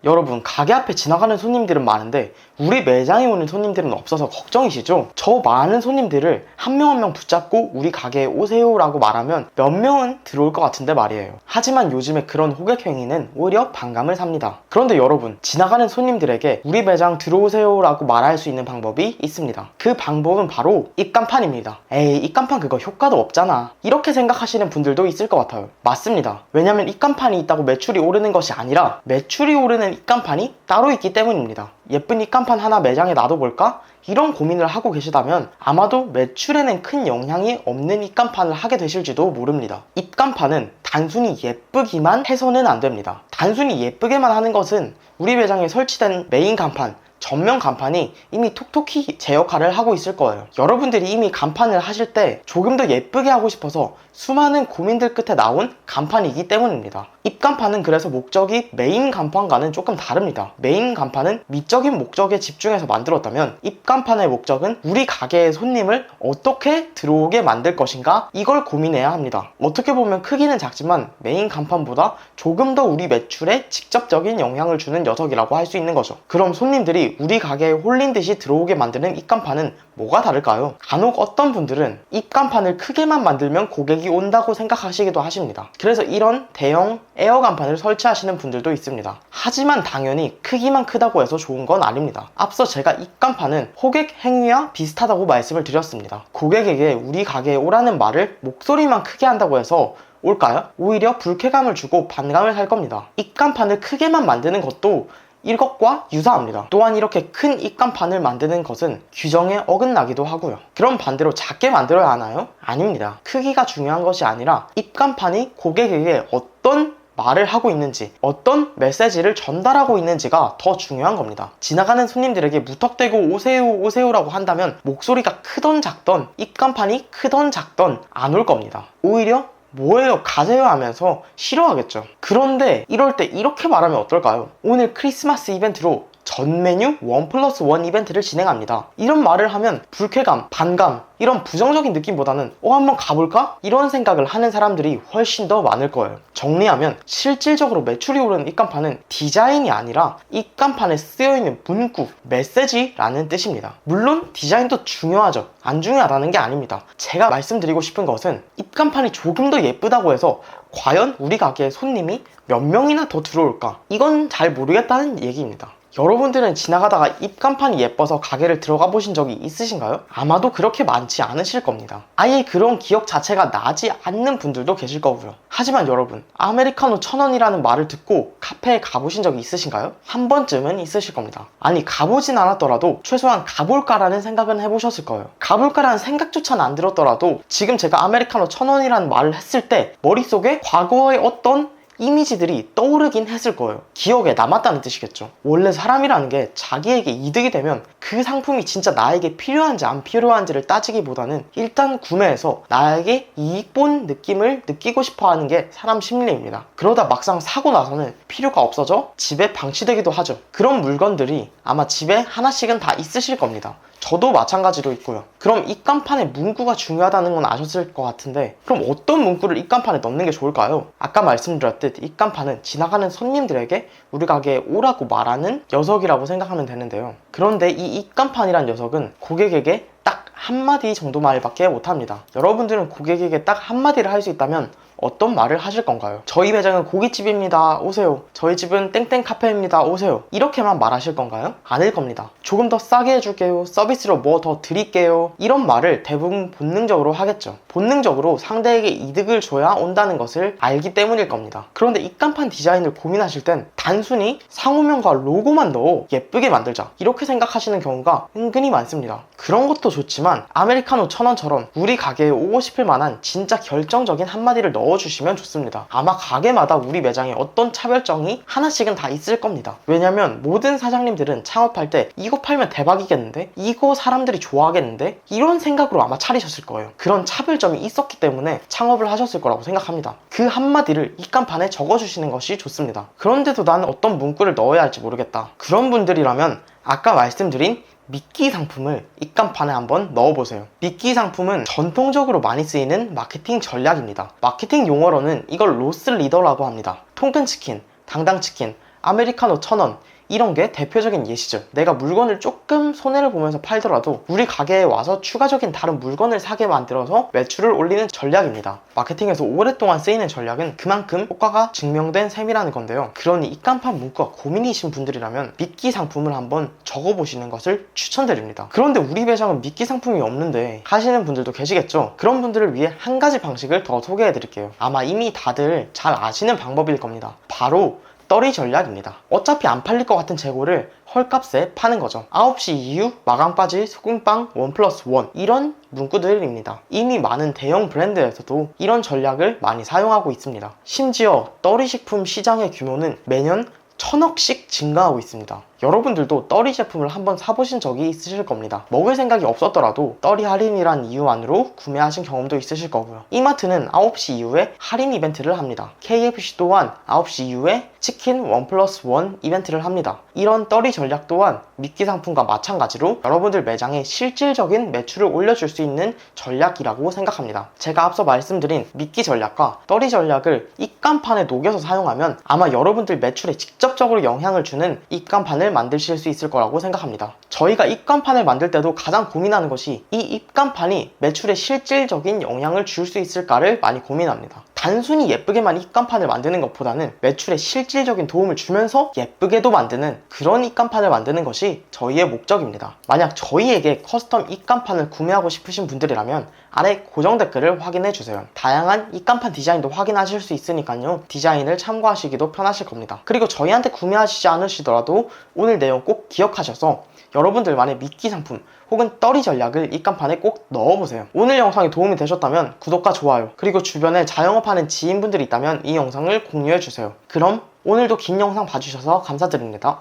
여러분, 가게 앞에 지나가는 손님들은 많은데 우리 매장에 오는 손님들은 없어서 걱정이시죠? 저 많은 손님들을 한 명 한 명 붙잡고 우리 가게에 오세요 라고 말하면 몇 명은 들어올 것 같은데 말이에요. 하지만 요즘에 그런 호객 행위는 오히려 반감을 삽니다. 그런데 여러분, 지나가는 손님들에게 우리 매장 들어오세요 라고 말할 수 있는 방법이 있습니다. 그 방법은 바로 입간판입니다. 에이, 입간판 그거 효과도 없잖아, 이렇게 생각하시는 분들도 있을 것 같아요. 맞습니다. 왜냐면 입간판이 있다고 매출이 오르는 것이 아니라 매출이 오르는 입간판이 따로 있기 때문입니다. 예쁜 입간판 하나 매장에 놔둬볼까? 이런 고민을 하고 계시다면 아마도 매출에는 큰 영향이 없는 입간판을 하게 되실지도 모릅니다. 입간판은 단순히 예쁘기만 해서는 안 됩니다. 단순히 예쁘게만 하는 것은 우리 매장에 설치된 메인 간판, 전면 간판이 이미 톡톡히 제 역할을 하고 있을 거예요. 여러분들이 이미 간판을 하실 때 조금 더 예쁘게 하고 싶어서 수많은 고민들 끝에 나온 간판이기 때문입니다. 입간판은 그래서 목적이 메인 간판과는 조금 다릅니다. 메인 간판은 미적인 목적에 집중해서 만들었다면 입간판의 목적은 우리 가게의 손님을 어떻게 들어오게 만들 것인가, 이걸 고민해야 합니다. 어떻게 보면 크기는 작지만 메인 간판보다 조금 더 우리 매출에 직접적인 영향을 주는 녀석이라고 할 수 있는 거죠. 그럼 손님들이 우리 가게에 홀린 듯이 들어오게 만드는 입간판은 뭐가 다를까요? 간혹 어떤 분들은 입간판을 크게만 만들면 고객이 온다고 생각하시기도 하십니다. 그래서 이런 대형 에어 간판을 설치하시는 분들도 있습니다. 하지만 당연히 크기만 크다고 해서 좋은 건 아닙니다. 앞서 제가 입간판은 호객 행위와 비슷하다고 말씀을 드렸습니다. 고객에게 우리 가게에 오라는 말을 목소리만 크게 한다고 해서 올까요? 오히려 불쾌감을 주고 반감을 살 겁니다. 입간판을 크게만 만드는 것도 이것과 유사합니다. 또한 이렇게 큰 입간판을 만드는 것은 규정에 어긋나기도 하고요. 그럼 반대로 작게 만들어야 하나요? 아닙니다. 크기가 중요한 것이 아니라 입간판이 고객에게 어떤 말을 하고 있는지, 어떤 메시지를 전달하고 있는지가 더 중요한 겁니다. 지나가는 손님들에게 무턱대고 오세요 오세요라고 한다면 목소리가 크던 작던, 입간판이 크던 작던 안 올 겁니다. 오히려 뭐예요 가세요 하면서 싫어하겠죠. 그런데 이럴 때 이렇게 말하면 어떨까요? 오늘 크리스마스 이벤트로 전 메뉴 1+1 이벤트를 진행합니다. 이런 말을 하면 불쾌감, 반감, 이런 부정적인 느낌보다는 한번 가볼까? 이런 생각을 하는 사람들이 훨씬 더 많을 거예요. 정리하면 실질적으로 매출이 오르는 입간판은 디자인이 아니라 입간판에 쓰여있는 문구, 메시지라는 뜻입니다. 물론 디자인도 중요하죠. 안 중요하다는 게 아닙니다. 제가 말씀드리고 싶은 것은 입간판이 조금 더 예쁘다고 해서 과연 우리 가게에 손님이 몇 명이나 더 들어올까? 이건 잘 모르겠다는 얘기입니다. 여러분들은 지나가다가 입간판이 예뻐서 가게를 들어가 보신 적이 있으신가요? 아마도 그렇게 많지 않으실 겁니다. 아예 그런 기억 자체가 나지 않는 분들도 계실 거고요. 하지만 여러분, 아메리카노 1,000원이라는 말을 듣고 카페에 가보신 적이 있으신가요? 한 번쯤은 있으실 겁니다. 아니, 가보진 않았더라도 최소한 가볼까라는 생각은 해보셨을 거예요. 가볼까라는 생각조차는 안 들었더라도 지금 제가 아메리카노 1,000원이라는 말을 했을 때 머릿속에 과거의 어떤 이미지들이 떠오르긴 했을 거예요. 기억에 남았다는 뜻이겠죠. 원래 사람이라는 게 자기에게 이득이 되면 그 상품이 진짜 나에게 필요한지 안 필요한지를 따지기보다는 일단 구매해서 나에게 이익 본 느낌을 느끼고 싶어 하는 게 사람 심리입니다. 그러다 막상 사고 나서는 필요가 없어져 집에 방치되기도 하죠. 그런 물건들이 아마 집에 하나씩은 다 있으실 겁니다. 저도 마찬가지로 있고요. 그럼 입간판에 문구가 중요하다는 건 아셨을 것 같은데, 그럼 어떤 문구를 입간판에 넣는 게 좋을까요? 아까 말씀드렸듯 입간판은 지나가는 손님들에게 우리 가게에 오라고 말하는 녀석이라고 생각하면 되는데요. 그런데 이 입간판이란 녀석은 고객에게 딱 한마디 정도 말밖에 못합니다. 여러분들은 고객에게 딱 한마디를 할 수 있다면 어떤 말을 하실 건가요? 저희 매장은 고깃집입니다. 오세요. 저희 집은 땡땡 카페입니다. 오세요. 이렇게만 말하실 건가요? 아닐 겁니다. 조금 더 싸게 해줄게요. 서비스로 뭐 더 드릴게요. 이런 말을 대부분 본능적으로 하겠죠. 본능적으로 상대에게 이득을 줘야 온다는 것을 알기 때문일 겁니다. 그런데 입간판 디자인을 고민하실 땐 단순히 상호명과 로고만 넣어 예쁘게 만들자, 이렇게 생각하시는 경우가 은근히 많습니다. 그런 것도 좋지만 아메리카노 1,000원처럼 우리 가게에 오고 싶을 만한 진짜 결정적인 한마디를 넣어주시면 좋습니다. 아마 가게마다 우리 매장에 어떤 차별점이 하나씩은 다 있을 겁니다. 왜냐면 모든 사장님들은 창업할 때 이거 팔면 대박이겠는데? 이거 사람들이 좋아하겠는데? 이런 생각으로 아마 차리셨을 거예요. 그런 차별점이 있었기 때문에 창업을 하셨을 거라고 생각합니다. 그 한마디를 입간판에 적어주시는 것이 좋습니다. 그런데도 나는 어떤 문구를 넣어야 할지 모르겠다. 그런 분들이라면 아까 말씀드린 미끼 상품을 입간판에 한번 넣어보세요. 미끼 상품은 전통적으로 많이 쓰이는 마케팅 전략입니다. 마케팅 용어로는 이걸 로스 리더라고 합니다. 통근치킨, 당당치킨, 아메리카노 1,000원 이런 게 대표적인 예시죠. 내가 물건을 조금 손해를 보면서 팔더라도 우리 가게에 와서 추가적인 다른 물건을 사게 만들어서 매출을 올리는 전략입니다. 마케팅에서 오랫동안 쓰이는 전략은 그만큼 효과가 증명된 셈이라는 건데요. 그러니 입간판 문구가 고민이신 분들이라면 미끼 상품을 한번 적어보시는 것을 추천드립니다. 그런데 우리 매장은 미끼 상품이 없는데 하시는 분들도 계시겠죠? 그런 분들을 위해 한 가지 방식을 더 소개해드릴게요. 아마 이미 다들 잘 아시는 방법일 겁니다. 바로 떨이 전략입니다. 어차피 안 팔릴 것 같은 재고를 헐값에 파는 거죠. 9시 이후 마감까지 소금빵 1+1 이런 문구들입니다. 이미 많은 대형 브랜드에서도 이런 전략을 많이 사용하고 있습니다. 심지어 떨이 식품 시장의 규모는 매년 1,000억씩 증가하고 있습니다. 여러분들도 떨이 제품을 한번 사보신 적이 있으실 겁니다. 먹을 생각이 없었더라도 떨이 할인이란 이유만으로 구매하신 경험도 있으실 거고요. 이마트는 9시 이후에 할인 이벤트를 합니다. KFC 또한 9시 이후에 치킨 1+1 이벤트를 합니다. 이런 떨이 전략 또한 미끼 상품과 마찬가지로 여러분들 매장에 실질적인 매출을 올려줄 수 있는 전략이라고 생각합니다. 제가 앞서 말씀드린 미끼 전략과 떨이 전략을 입간판에 녹여서 사용하면 아마 여러분들 매출에 직접적으로 영향을 주는 입간판을 만드실 수 있을 거라고 생각합니다. 저희가 입간판을 만들 때도 가장 고민하는 것이 이 입간판이 매출에 실질적인 영향을 줄 수 있을까를 많이 고민합니다. 단순히 예쁘게만 입간판을 만드는 것보다는 매출에 실질적인 도움을 주면서 예쁘게도 만드는 그런 입간판을 만드는 것이 저희의 목적입니다. 만약 저희에게 커스텀 입간판을 구매하고 싶으신 분들이라면 아래 고정 댓글을 확인해주세요. 다양한 입간판 디자인도 확인하실 수 있으니까요. 디자인을 참고하시기도 편하실 겁니다. 그리고 저희한테 구매하시지 않으시더라도 오늘 내용 꼭 기억하셔서 여러분들만의 미끼 상품 혹은 떨이 전략을 입간판에 꼭 넣어보세요. 오늘 영상이 도움이 되셨다면 구독과 좋아요, 그리고 주변에 자영업하는 지인분들이 있다면 이 영상을 공유해주세요. 그럼 오늘도 긴 영상 봐주셔서 감사드립니다.